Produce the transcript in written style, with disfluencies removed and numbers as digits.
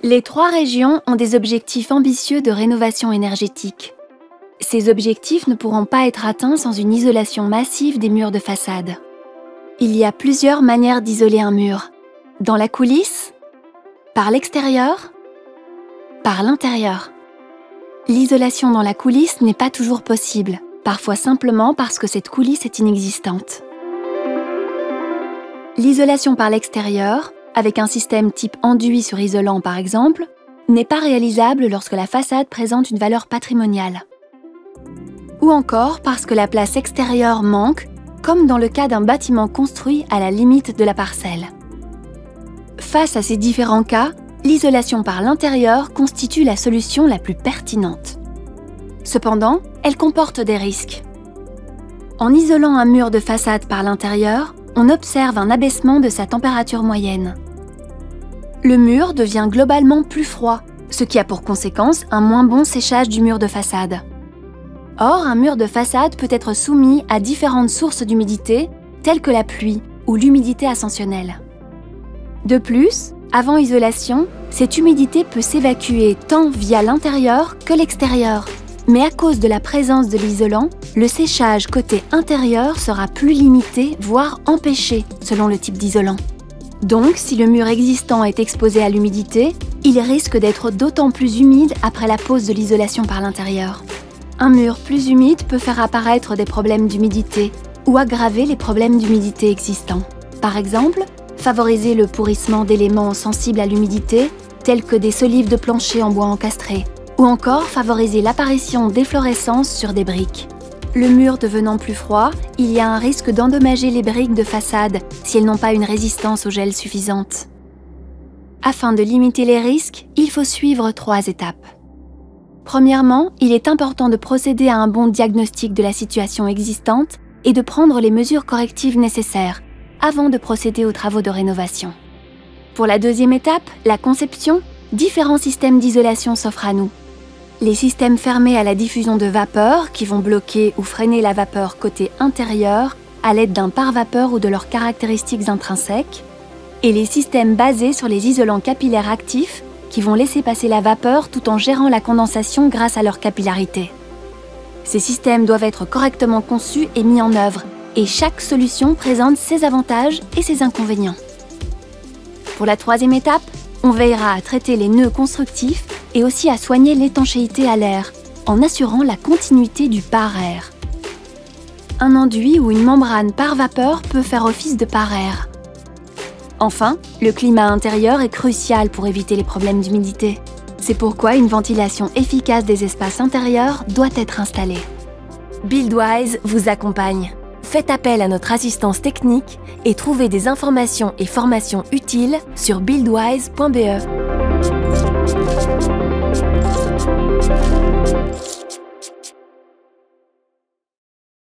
Les 3 régions ont des objectifs ambitieux de rénovation énergétique. Ces objectifs ne pourront pas être atteints sans une isolation massive des murs de façade. Il y a plusieurs manières d'isoler un mur. Dans la coulisse, par l'extérieur, par l'intérieur. L'isolation dans la coulisse n'est pas toujours possible, parfois simplement parce que cette coulisse est inexistante. L'isolation par l'extérieur, avec un système type enduit sur isolant par exemple, n'est pas réalisable lorsque la façade présente une valeur patrimoniale. Ou encore parce que la place extérieure manque, comme dans le cas d'un bâtiment construit à la limite de la parcelle. Face à ces différents cas, l'isolation par l'intérieur constitue la solution la plus pertinente. Cependant, elle comporte des risques. En isolant un mur de façade par l'intérieur, on observe un abaissement de sa température moyenne. Le mur devient globalement plus froid, ce qui a pour conséquence un moins bon séchage du mur de façade. Or, un mur de façade peut être soumis à différentes sources d'humidité, telles que la pluie ou l'humidité ascensionnelle. De plus, avant isolation, cette humidité peut s'évacuer tant via l'intérieur que l'extérieur. Mais à cause de la présence de l'isolant, le séchage côté intérieur sera plus limité, voire empêché, selon le type d'isolant. Donc, si le mur existant est exposé à l'humidité, il risque d'être d'autant plus humide après la pose de l'isolation par l'intérieur. Un mur plus humide peut faire apparaître des problèmes d'humidité ou aggraver les problèmes d'humidité existants. Par exemple, favoriser le pourrissement d'éléments sensibles à l'humidité, tels que des solives de plancher en bois encastré, ou encore favoriser l'apparition d'efflorescences sur des briques. Le mur devenant plus froid, il y a un risque d'endommager les briques de façade si elles n'ont pas une résistance au gel suffisante. Afin de limiter les risques, il faut suivre 3 étapes. Premièrement, il est important de procéder à un bon diagnostic de la situation existante et de prendre les mesures correctives nécessaires avant de procéder aux travaux de rénovation. Pour la deuxième étape, la conception, différents systèmes d'isolation s'offrent à nous. Les systèmes fermés à la diffusion de vapeur qui vont bloquer ou freiner la vapeur côté intérieur à l'aide d'un pare-vapeur ou de leurs caractéristiques intrinsèques, et les systèmes basés sur les isolants capillaires actifs qui vont laisser passer la vapeur tout en gérant la condensation grâce à leur capillarité. Ces systèmes doivent être correctement conçus et mis en œuvre, et chaque solution présente ses avantages et ses inconvénients. Pour la troisième étape, on veillera à traiter les nœuds constructifs et aussi à soigner l'étanchéité à l'air, en assurant la continuité du pare-air. Un enduit ou une membrane pare-vapeur peut faire office de pare-air. Enfin, le climat intérieur est crucial pour éviter les problèmes d'humidité. C'est pourquoi une ventilation efficace des espaces intérieurs doit être installée. Buildwise vous accompagne. Faites appel à notre assistance technique et trouvez des informations et formations utiles sur buildwise.be.